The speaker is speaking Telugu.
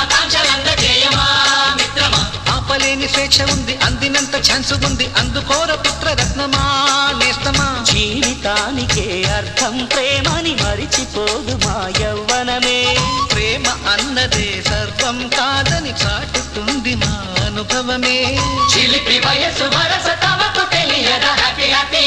శుభాకాంక్షలందజేయమా మిత్రమా ఆపలేని స్వేచ్ఛ ఉంది అందినంత ఛాన్స్ ఉంది అందుకోర పుత్రరత్నమా నేస్తమా జీవితానికే అర్థం ప్రేమని మరిచిపోదు మా యవ్వనమే ప్రేమ అన్నదే సర్వం కాదని చాటుతుంది మా అనుభవమే చిలిపి వయసు వరస తమకు తెలియద హ్యాపీ హ్యాపీ